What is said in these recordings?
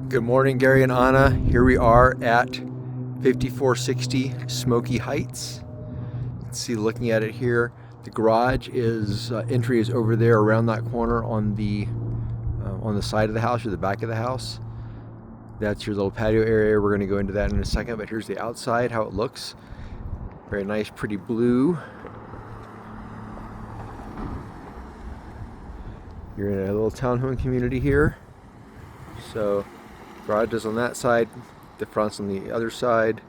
Good morning, Gary and Anna. Here we are at 5460 Smokey Heights. Let's see, looking at it here, the garage is entry is over there around that corner on the side of the house or the back of the house. That's your little patio area. We're going to go into that in a second, but here's the outside, how it looks. Very nice, pretty blue. You're in a little townhome community here. So garage is on that side, the front's on the other side.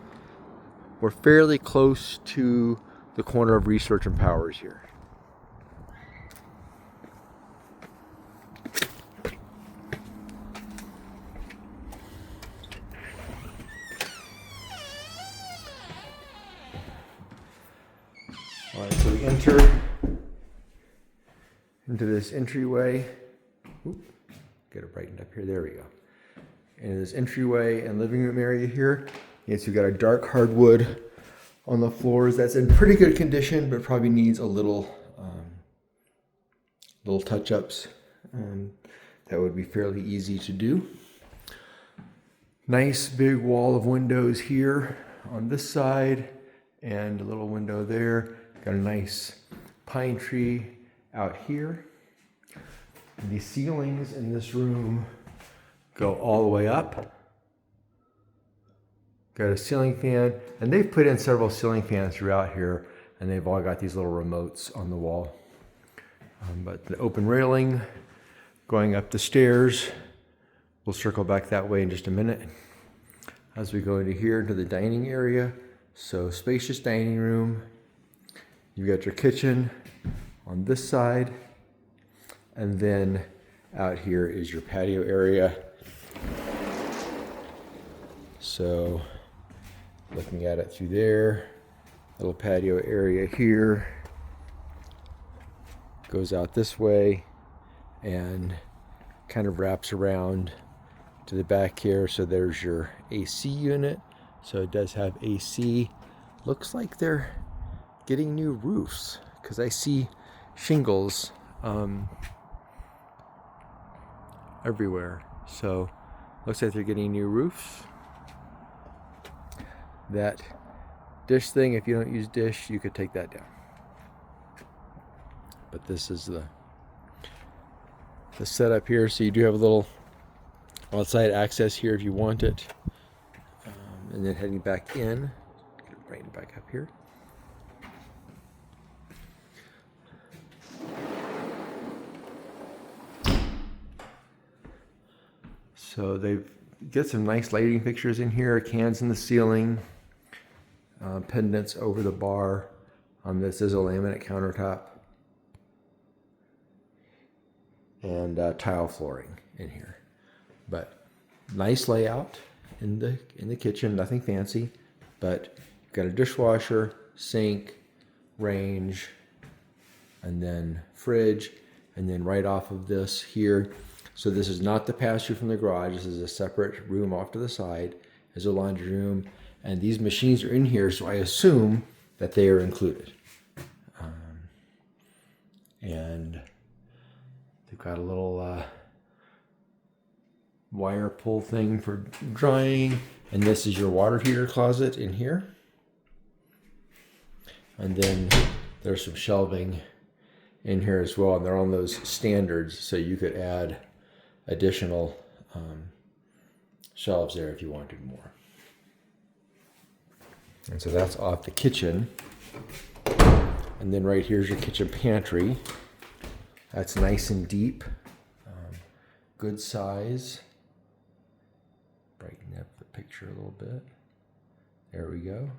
We're fairly close to the corner of Research and Powers here. All right, so we enter into this entryway. Oop, get it brightened up here, there we go. In this entryway and living room area here, yes, you've got a dark hardwood on the floors that's in pretty good condition, but probably needs a little touch-ups. That would be fairly easy to do. Nice big wall of windows here on this side and a little window there. Got a nice pine tree out here. The ceilings in this room go all the way up. Got a ceiling fan, and they've put in several ceiling fans throughout here, and they've all got these little remotes on the wall. But the open railing going up the stairs, we'll circle back that way in just a minute. As we go into here to the dining area, so spacious dining room. You've got your kitchen on this side, and then out here is your patio area. So looking at it through there, little patio area here, goes out this way and kind of wraps around to the back here. So there's your AC unit. So it does have AC. Looks like they're getting new roofs because I see shingles everywhere. So looks like they're getting new roofs. That dish thing, if you don't use dish, you could take that down. But this is the setup here. So you do have a little outside access here if you want it. And then heading back in, get it right back up here. So they've got some nice lighting fixtures in here, cans in the ceiling, pendants over the bar. This is a laminate countertop, and tile flooring in here. But nice layout in the kitchen, nothing fancy, but you've got a dishwasher, sink, range, and then fridge, and then right off of this here. So this is not the pass-through from the garage. This is a separate room off to the side. There's a laundry room, and these machines are in here, so I assume that they are included. And they've got a little wire pull thing for drying, and this is your water heater closet in here. And then there's some shelving in here as well, and they're on those standards, so you could add additional shelves there if you wanted more. And so that's off the kitchen. And then right here's your kitchen pantry. That's nice and deep, good size. Brighten up the picture a little bit. There we go.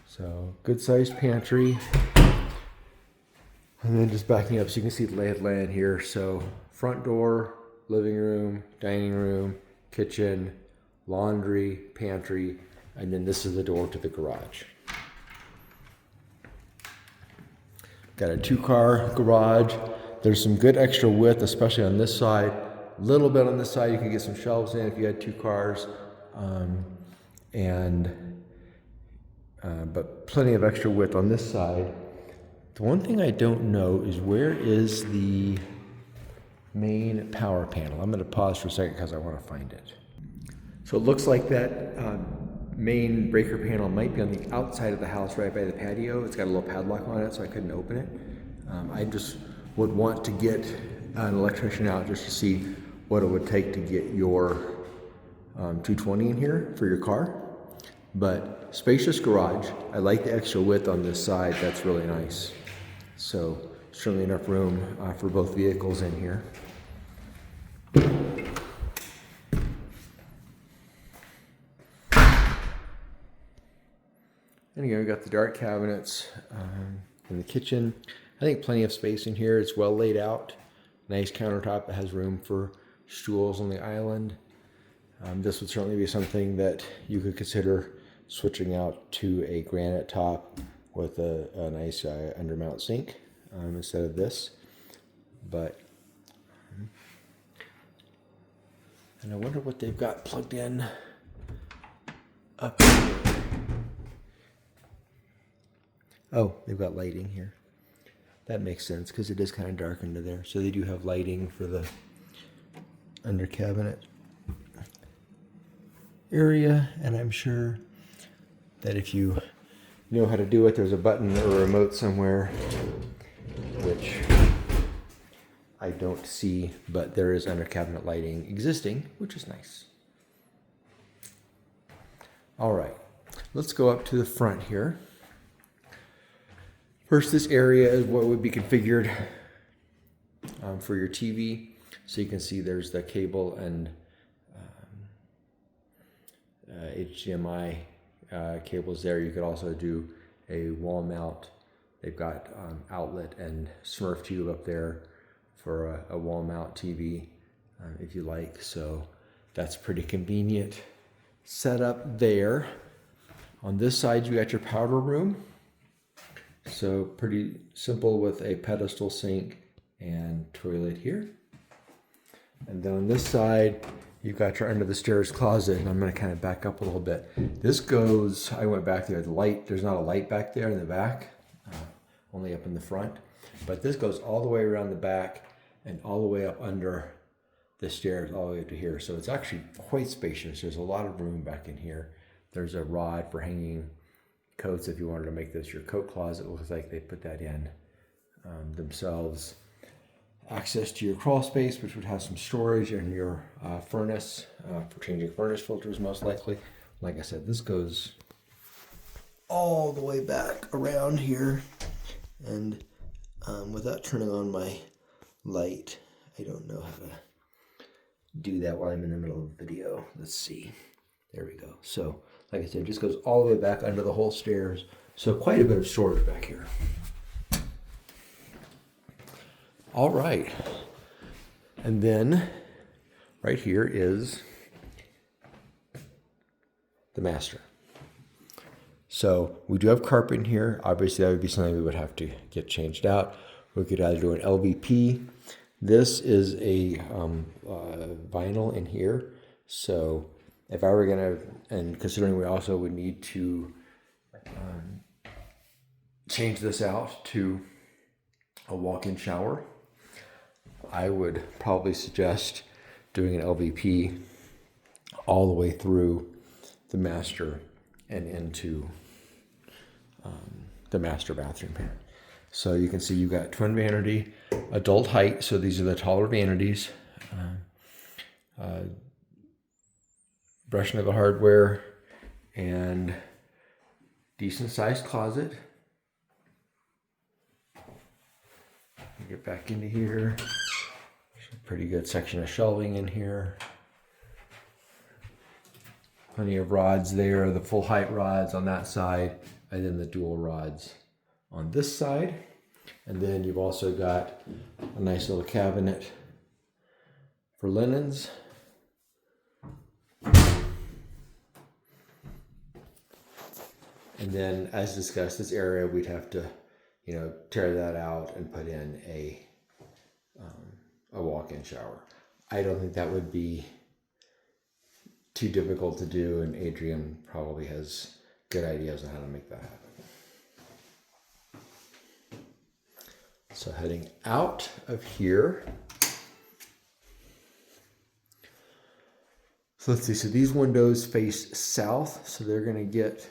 So good sized pantry. And then just backing up so you can see the lay of the land here. So front door, living room, dining room, kitchen, laundry, pantry, and then this is the door to the garage. Got a 2-car garage. There's some good extra width, especially on this side. A little bit on this side, you can get some shelves in if you had 2 cars. But plenty of extra width on this side. The one thing I don't know is where is the main power panel. I'm going to pause for a second because I want to find it. So it looks like that main breaker panel might be on the outside of the house right by the patio. It's got a little padlock on it, so I couldn't open it. I just would want to get an electrician out just to see what it would take to get your 220 in here for your car. But spacious garage. I like the extra width on this side. That's really nice. So certainly enough room for both vehicles in here. And again, we got the dark cabinets in the kitchen. I think plenty of space in here. It's well laid out. Nice countertop that has room for stools on the island. This would certainly be something that you could consider switching out to a granite top with a nice undermount sink instead of this. But, and I wonder what they've got plugged in up here. Oh, they've got lighting here. That makes sense because it is kind of dark under there. So they do have lighting for the under cabinet area. And I'm sure that if you know how to do it, there's a button or a remote somewhere, which I don't see, but there is under cabinet lighting existing, which is nice. All right, let's go up to the front here. First, this area is what would be configured for your TV. So you can see there's the cable and HDMI cables there. You could also do a wall mount. They've got outlet and Smurf tube up there for a wall mount TV if you like. So that's pretty convenient setup there. On this side, you got your powder room. So pretty simple with a pedestal sink and toilet here. And then on this side, you've got your under the stairs closet. And I'm going to kind of back up a little bit. This goes, I went back there, the light, there's not a light back there in the back, only up in the front. But this goes all the way around the back and all the way up under the stairs, all the way up to here. So it's actually quite spacious. There's a lot of room back in here. There's a rod for hanging coats if you wanted to make this your coat closet. It looks like they put that in themselves. Access to your crawl space, which would have some storage, and your furnace for changing furnace filters most likely. Like I said, this goes all the way back around here, and without turning on my light, I don't know how to do that while I'm in the middle of the video. Let's see. There we go. So like I said, it just goes all the way back under the whole stairs. So quite a bit of storage back here. All right. And then right here is the master. So we do have carpet in here. Obviously, that would be something we would have to get changed out. We could either do an LVP. This is a vinyl in here. So if I were going to, and considering we also would need to change this out to a walk-in shower, I would probably suggest doing an LVP all the way through the master and into the master bathroom here. So you can see you've got twin vanity, adult height, so these are the taller vanities. Brush knuckle hardware and decent sized closet. Get back into here. There's a pretty good section of shelving in here. Plenty of rods there, the full height rods on that side, and then the dual rods on this side. And then you've also got a nice little cabinet for linens. And then, as discussed, this area we'd have to, tear that out and put in a walk-in shower. I don't think that would be too difficult to do, and Adrian probably has good ideas on how to make that happen. So heading out of here, So let's see, so these windows face south, so they're gonna get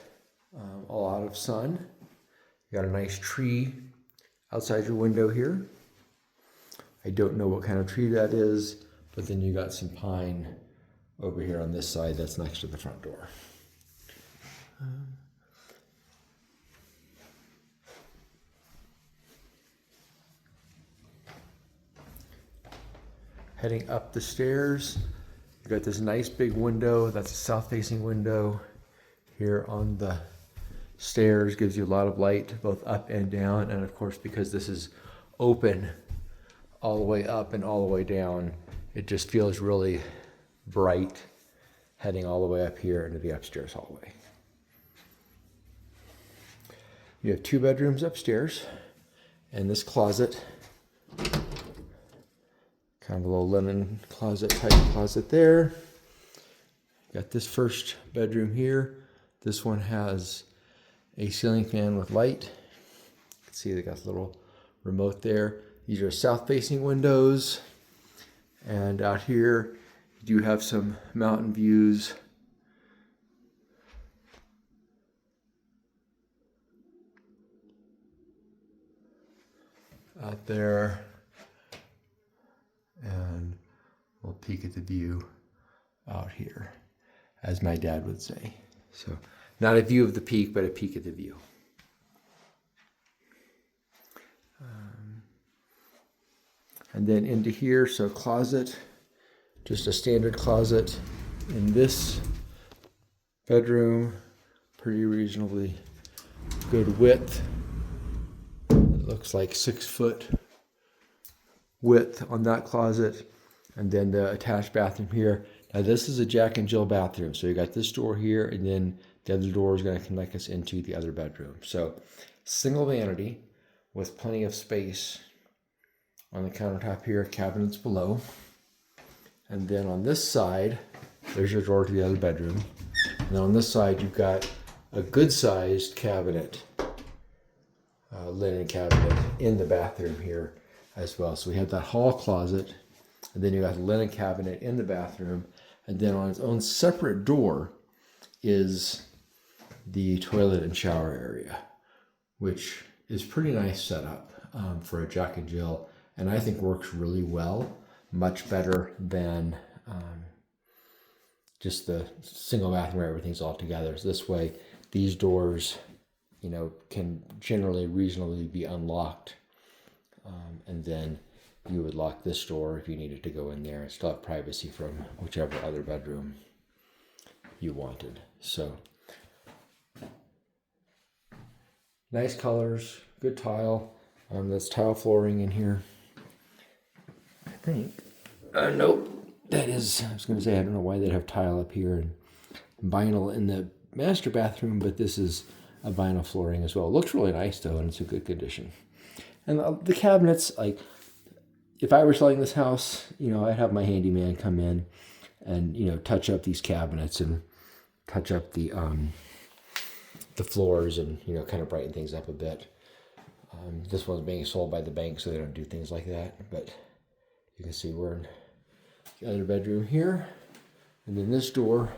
a lot of sun. You got a nice tree outside your window here. I don't know what kind of tree that is, but then you got some pine over here on this side that's next to the front door. Heading up the stairs, you got this nice big window. That's a south-facing window here on the stairs. Gives you a lot of light both up and down, and of course, because this is open all the way up and all the way down, it just feels really bright heading all the way up here into the upstairs hallway. You have 2 bedrooms upstairs and this closet, kind of a little linen closet type closet there. Got this first bedroom here. This one has a ceiling fan with light. You can see they got a little remote there. These are south-facing windows. And out here, you do have some mountain views. Out there. And we'll peek at the view out here, as my dad would say. So, not a view of the peak, but a peek at the view. And then into here, so closet, just a standard closet in this bedroom, pretty reasonably good width. It looks like 6 foot width on that closet. And then the attached bathroom here. Now this is a Jack and Jill bathroom. So you got this door here, and then the other door is going to connect us into the other bedroom. So single vanity with plenty of space on the countertop here, cabinets below. And then on this side, there's your door to the other bedroom. And then on this side, you've got a good sized cabinet, linen cabinet in the bathroom here as well. So we have that hall closet, and then you got the linen cabinet in the bathroom. And then on its own separate door is the toilet and shower area, which is pretty nice setup for a Jack and Jill. And I think works really well, much better than just the single bathroom where everything's all together. So this way, these doors, you know, can generally reasonably be unlocked. And then you would lock this door if you needed to go in there and still have privacy from whichever other bedroom you wanted. So nice colors, good tile. That's tile flooring in here. I think. Nope. That is, I was going to say, I don't know why they'd have tile up here and vinyl in the master bathroom, but this is a vinyl flooring as well. It looks really nice though, and it's a good condition. And the cabinets, like, if I were selling this house, you know, I'd have my handyman come in and, you know, touch up these cabinets and touch up the floors and, you know, kind of brighten things up a bit. This one's being sold by the bank, so they don't do things like that. But you can see we're in the other bedroom here. And then this door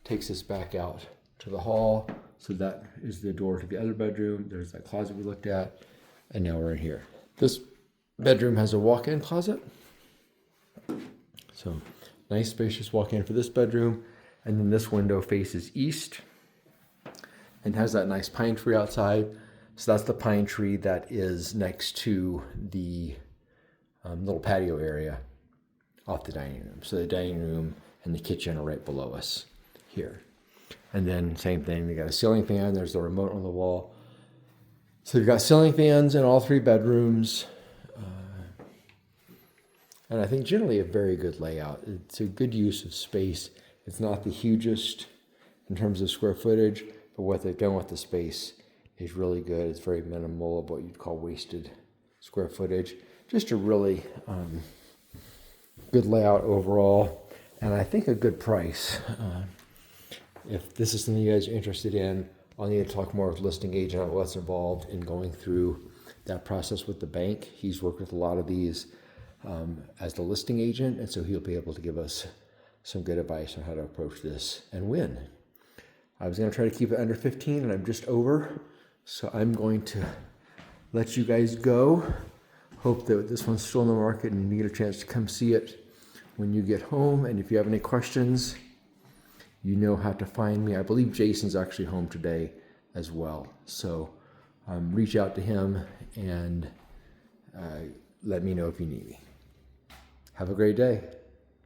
takes us back out to the hall. So that is the door to the other bedroom. There's that closet we looked at. And now we're in here. This bedroom has a walk-in closet. So nice spacious walk-in for this bedroom. And then this window faces east and has that nice pine tree outside. So that's the pine tree that is next to the little patio area off the dining room. So the dining room and the kitchen are right below us here. And then same thing, we got a ceiling fan. There's the remote on the wall. So you've got ceiling fans in all 3 bedrooms. And I think generally a very good layout. It's a good use of space. It's not the hugest in terms of square footage, but what they've done with the space is really good. It's very minimal of what you'd call wasted square footage. Just a really good layout overall, and I think a good price. If this is something you guys are interested in, I'll need to talk more with listing agent on what's involved in going through that process with the bank. He's worked with a lot of these as the listing agent, and so he'll be able to give us some good advice on how to approach this and win. I was going to try to keep it under 15 and I'm just over. So I'm going to let you guys go. Hope that this one's still in the market and you get a chance to come see it when you get home. And if you have any questions, you know how to find me. I believe Jason's actually home today as well. So reach out to him and let me know if you need me. Have a great day.